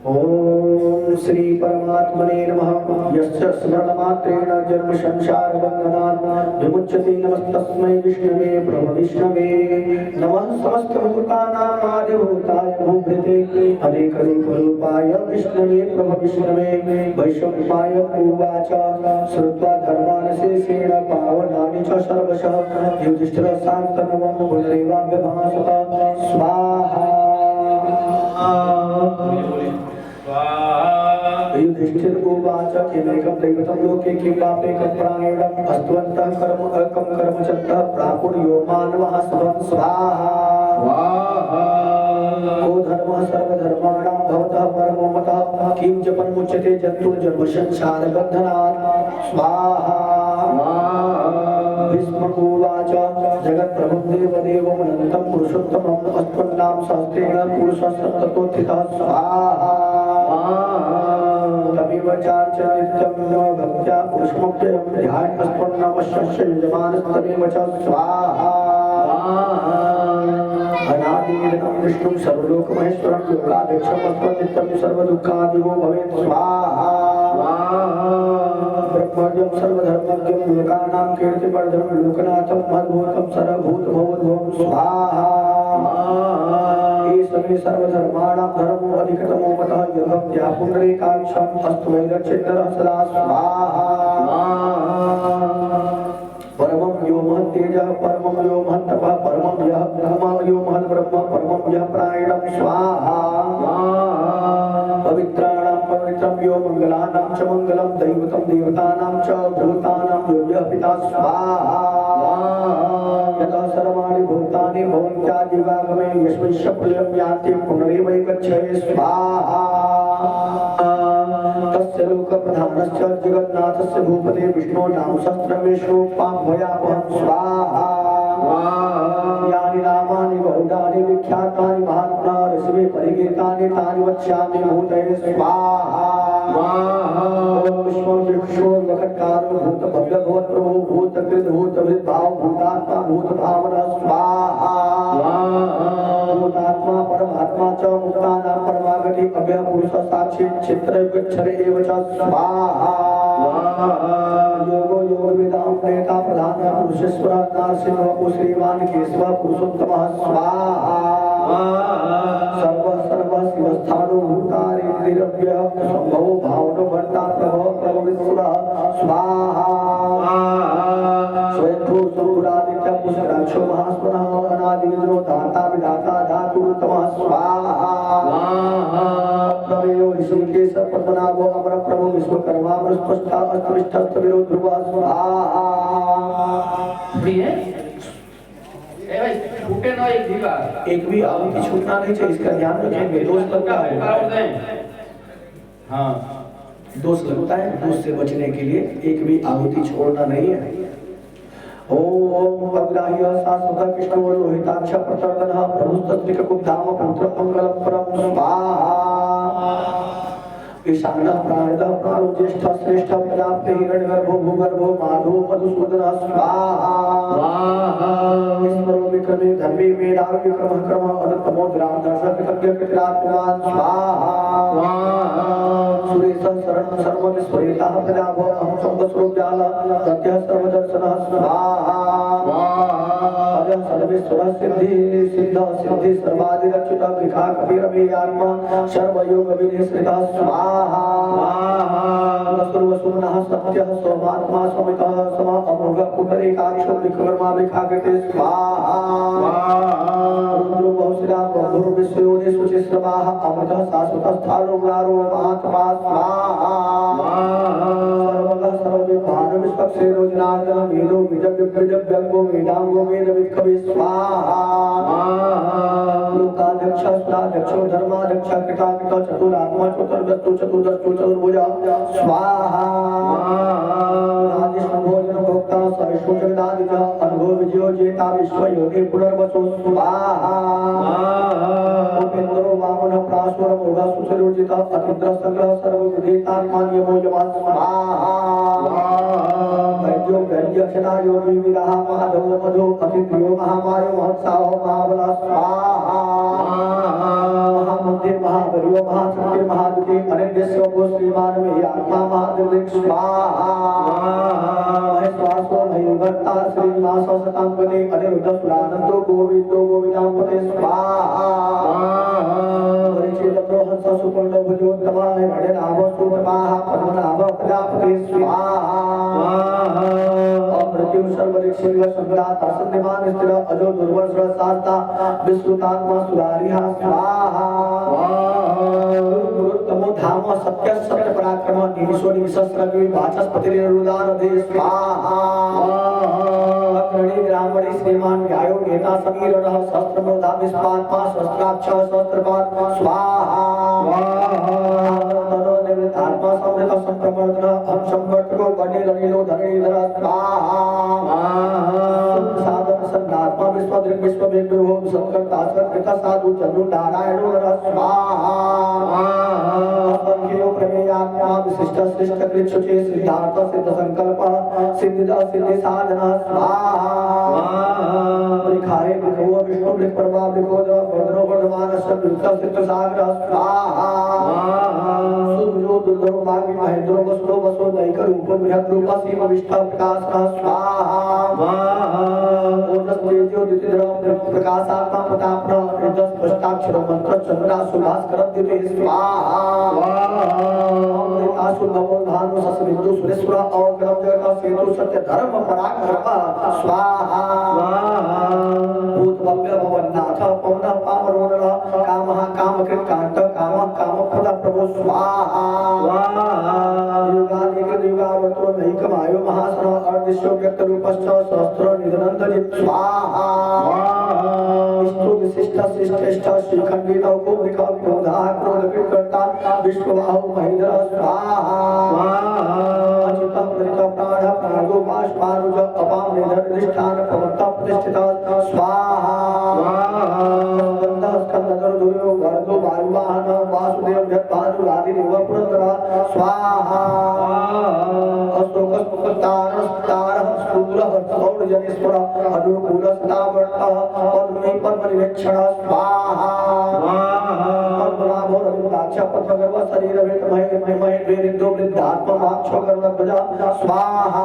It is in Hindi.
ओम श्री परमात्मने नमः। यस्य स्मरणमात्रेण जन्म संसार बंधनात् विमुच्यते। नमस्तस्मै विष्णवे प्रभविष्णवे। नमः समस्त भूतानां आदिभूताय भूभृते अनेकरूपाय विष्णवे प्रभविष्णवे। वैष्णवाय उवाच श्रुत्वा धर्मानशेषेण पावनानि च सर्वशः युधिष्ठिरः शान्तनवं पुनरेवाभ्यभाषत। स्वाहा। युधिष्ठिर उवाच किमेकं दैवतं लोके किं पापेकं प्राणेयम् अस्त्वन्तः कर्म अकं कर्म चत्तः प्रापुर्यो मानवः स्वं स्वाहा। को धर्मः सर्वधर्माणां भवतः परमो मतः किं जपन्मुच्यते जन्तुर्जन्म संसारबन्धनात्। स्वाहा। भीष्म उवाच जगत्प्रभुं देवदेवम् अनन्तं पुरुषोत्तमम् अस्त्वन्नाम सहस्रेण पुरुषस्ततोत्थितः। स्वाहा। तमेव चार्च नित्यं भक्त्या पुरुषमुख्यं ध्यानस्त्वन्नामस्य यजमानस्तमेव च। स्वाहा। अनादिनिरतं विष्णुं सर्वलोकमहेश्वरं लोकाध्यक्षं नित्यं सर्वदुःखादिवो भवेत्। स्वाहा। ब्रह्मण्यं सर्वधर्मज्ञं लोकानां कीर्तिवर्धनं लोकनाथं मद्भूतं सर्वभूतभवद्भवं। स्वाहा। ईश्वरे सर्वधर्माणां धर्मो अधिकतमो मतः यद्भक्त्या पुण्डरीकाक्षं अस्तु वैरक्षेत्रः सदा। स्वाहा। परमं यो महत्तेजः परमं यो महत्तपः परमं यः ब्रह्म यो महद्ब्रह्म परमं यः प्राणिनं। स्वाहा। पवित्राणां पवित्रं यो मंगलानां च मंगलं दैवतं देवतानां च भूतानां यो यः पिता। स्वाहा। यतः सर्वाणि भूतानि भवन्त्यादिवागमे यस्मिंश्च प्रलयं यान्ति पुनरेवैगच्छति। स्वाहा। तस्य लोकप्रधानस्य जगन्नाथस्य भूपते विष्णो नाम सहस्रमेषोपाभयापहं। स्वाहा। यानि नामानि बहुधानि विख्यातानि महात्मा ऋषिभिः परिगीतानि तानि वक्ष्यामि भूतये। स्वाहा। विश्वं विक्षो वखत्कारो भूतभव्यभवत्प्रभो भूतकृत् भूतभृद्भाव भूतात्मा भूतभावनः। स्वाहा। भूतात्मा परमात्मा च मुक्तानां परमागति अभयः पुरुषः साक्षी चित्रविक्षर एव च। स्वाहा। योगो योगविदां नेता प्रधानः पुरुषेश्वरः नारसिंहः श्रीमान् केशवः पुरुषोत्तमः। स्वाहा। सर्वः सर्वः शिवस्थानो भूतानीन्द्रियभ्यः संभवो भावनो भर्ता प्रभवः प्रभविस्सुरः। स्वाहा। स्वयंभू सूरादित्य पुष्कराक्षो महास्वनः अनादिविद्रो दाता विधाता धातुरुत्तमः। स्वाहा। प्रमेयो ऋषिकेश पद्मनाभो अमर प्रभु विश्वकर्मा बृहस्पतिः अष्टविष्टस्तविरो ध्रुवः। स्वाहा। ए भाई छूटे ना एक भी बार, एक भी आहुति छूटना नहीं चाहिए, इसका ध्यान रखेंगे। दोष लगता है। हाँ, दोष लगता है। दोष से बचने के लिए एक भी आहुति छोड़ना नहीं है। ओम अग्राह्य शाश्वत कृष्णो लोहिताक्ष प्रतर्दनः प्रभुस्तत्रिककुब्धाम पुत्रं मंगलम परम। स्वाहा। ईशानः प्राणदः प्राणो ज्येष्ठः श्रेष्ठः प्रजापति हिरण्यगर्भो भूगर्भो माधो मधुसूदनः। स्वाहा। ईश्वरो विक्रमे धर्मे मेधावी विक्रमः क्रमः अनंतमो ग्रामदर्शक कृतज्ञ कृतिरात्मवान्। स्वाहा। सुरेशः शरणं सर्वविस्मरेतः प्रजाभो अहं संवत्सरो व्यालः प्रत्यः सर्वदर्शनः। स्वाहा। अजः सर्वेश्वरः सिद्धि सिद्धः सिद्धि सर्वादिरक्षितः विखा कपिरमेयात्मा सर्वयोगविनिश्रितः। स्वाहा। सर्वसुमनः सत्यः सोमात्मा समितः समा अमोघ पुंडरीकाक्षो विक्रमा विखाकृते। स्वाहा। रुद्रो बहुशिरा बहुर विश्वयोनि शुचिस्रवाः अमृतः शाश्वतः स्थाणो ग्रारो महात्मा। स्वाहा। सर्वगः सर्वविद्वान् विश्वक्षेरो जनार्दन वेदो विजव्यव्यव्यङ्गो वेदांगो वेदवित्कवि। स्वाहा। लोकाध्यक्ष स्वाध्यक्षो धर्माध्यक्ष कृताकृत चतुरात्मा चतुर्वस्तु चतुर्दष्टु चतुर्भुजा। स्वाहा। भोजन भोक्ता सविष्णु जगदादिजः अनुभव विजयो जेता विश्वयोगे पुनर्वसु। स्वाहा। उपेन्द्रो वामनः महासुर मोगा सुसरोजित अतिद्र संग्रह सर्वविदेतात्मान्यमो यमा स्वाहा वैद्यो वैद्यक्षणायो विविधः माधवो मधो अतिद्रियो महामायो महत्साहो महाबला स्वाहा महामन्दिर महाबलियो महाशक्ति महादुति अनिर्देश्यो गो श्रीमान में आत्मा महादिव्य स्वाहा महेश्वासो महेवर्ता श्रीनिवास सतांपते अनिरुद्ध सुरानंदो गोविंदो गोविंदांपते स्वाहा परिचित प्रोहंस सुपर्णो भुजोत्तमा हरे नाम सुतमाः पद्मनाभ प्रजापते स्वाहा अप्रतिम सर्वऋषिंग संग्राता सन्निमान स्थिर अजो दुर्वर्ष शास्ता विश्रुतात्मा सुरारिहा स्वाहा गुरुत्तमो धाम सत्य सत्य पराक्रम निमिषो निमिषस्रग्वी वाचस्पतिरुदान दे स्वाहा अग्रणी ब्राह्मणी श्रीमान व्यायो नेता समीरणः सहस्रमोधा विस्पात्मा सहस्राक्ष सहस्रपाद स्वाहा आत्मा समृत संप्रमर्दन हम संवर्तको गणे रनिलो धरणीधर स्वाहा साधन संदात्मा विश्वदृक् विश्ववेद्यो शंकर तास्कर कृता साधु चंद्र नारायणो नर स्वाहा संख्यो प्रमेयात्मा विशिष्ट श्रेष्ठ कृच्छुचे सिद्धार्थ सिद्ध संकल्प सिद्ध सिद्धि साधना स्वाहा लिखाए विभो विष्णु विप्रभा विभोदर वर्धनो वर्धमान सब सिद्ध सागर स्वाहा सुजो दुर्धरो भाग्य महेंद्रो वसुलो वसो नैक रूप बृहद रूप सीम विष्णु प्रकाश स्वाहा ओजस तेजो द्युतिधर प्रकाशात्मा प्रतापन तेजस पुष्टाक्षर मंत्र चंद्रा सुभास्कर द्युति स्वाहा अमृतासु नवो भानु ससबिंदु सुरेश्वर और ग्रह जगत सेतु सत्य धर्म पराक्रम स्वाहा भूत भव्य भवन्नाथ पवन पावनोदर कामः कामकृत कांत कामः कामप्रद प्रभु स्वाहा युगानिक युगावर्तो नैकमायो महासन अर्दिशो व्यक्त रूपश्च सहस्रो निधनंदजित स्वाहा विष्णु विशिष्ट श्रेष्ठ श्रीखंडी नौको मृख क्रोधा क्रोध विकर्ता विश्वबाहु महेंद्र स्वाहा अच्युत प्रथित प्राण प्राणो बाष्पानुज अपाम निधन निष्ठान प्रवक्ता प्रतिष्ठित स्वाहा स्कंदधर दुर्यो वर्धो वायुवाहन वासुदेव जगद्भानु आदिदेव पुरंदर स्वाहा अशोक स्तार स्तार शूद्र सौर जनेश्वर अनुकूल स्तावर्त पद्मे पद्मनिवेक्षण स्वाहा पद्मनाभो रविदाक्ष पद्मगर्भ शरीर वेद महे महे वेरिंदो वृद्धात्मा माक्षो गर्भ स्वाहा